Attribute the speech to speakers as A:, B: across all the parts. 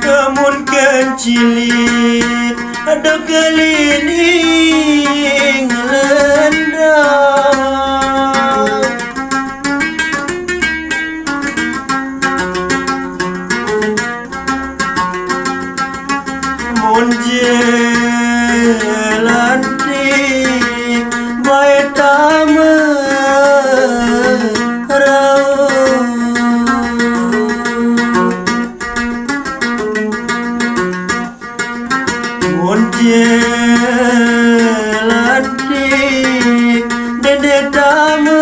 A: Namun kencilit ada keliling lendang. Mun jelantik bae jelantik dede tamerau.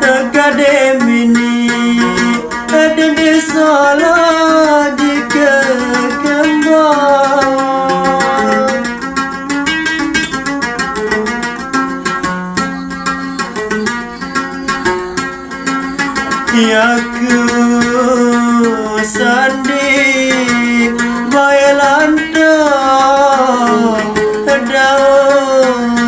A: Akademini dede salah jika kembang. Yaku sandik bae lantang daun.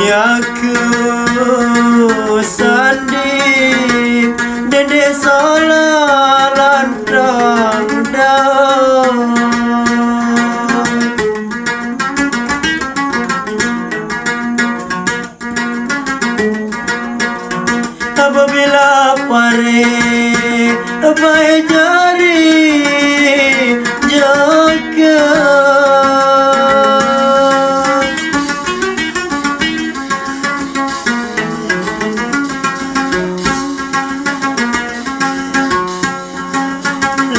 A: Yaku sandik dede salah lantang daun. Apabila pare bae jari jaga,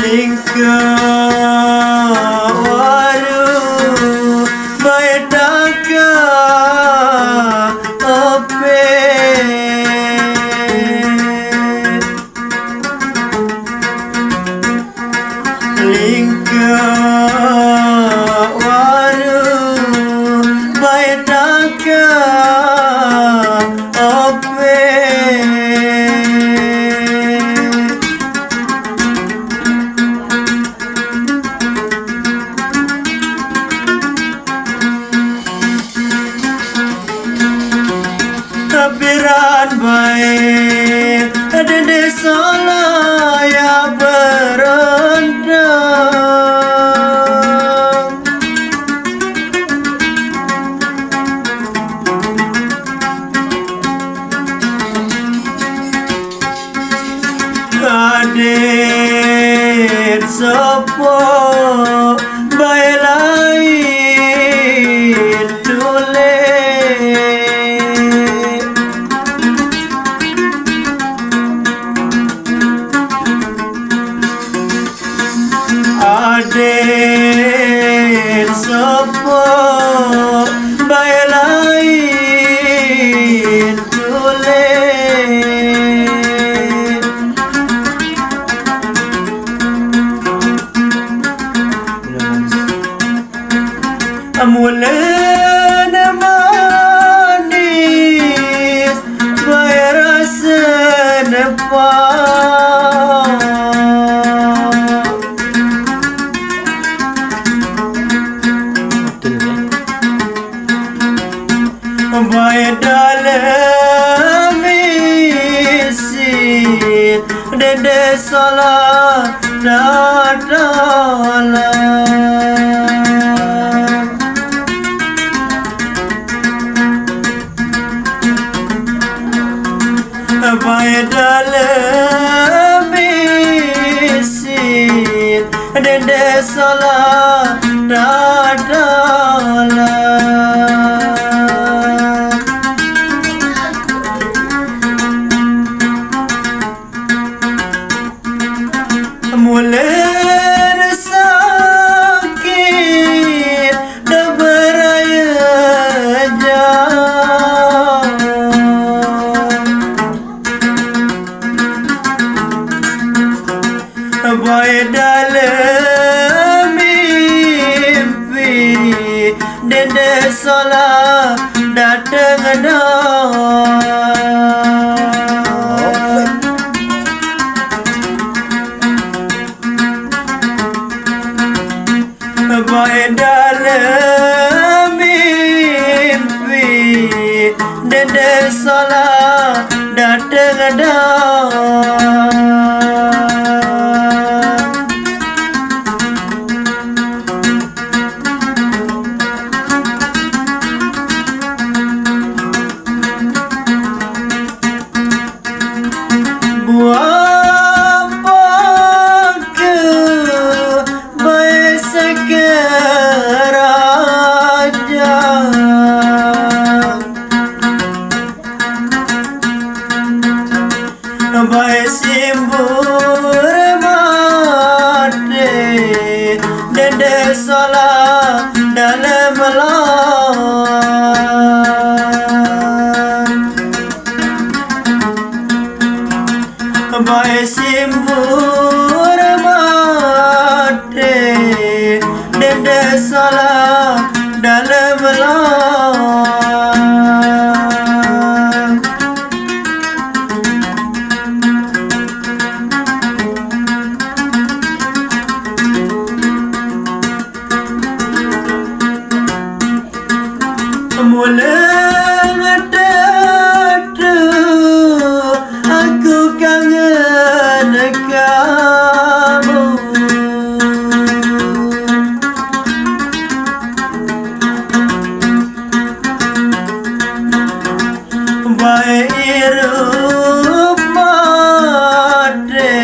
A: lingkar waru bae daga ope. Lingkar waru bae daga ope. Kapiran baik dede salah ya berendam. Kadet sopo bae lain tule. Aden sopo bae lain tule. Amulan manis bae rasa nepah. Bae dalam isi dede salah dalam. Bae dalam isi dede salah dalam. Mulen sakit dah beraya jauh. Bae dalam mimpi dede salah datang dah. Dede salah dateng ada Buapa ke baik sekeraja Baik simbur mati Dede salah dalam malam Baik simbur mati Dede salah dalam malam Mulai ngedatu Aku kangen kamu Baik irup mati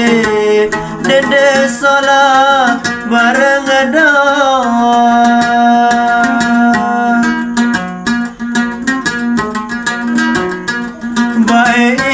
A: Dede salah bareng ada Baik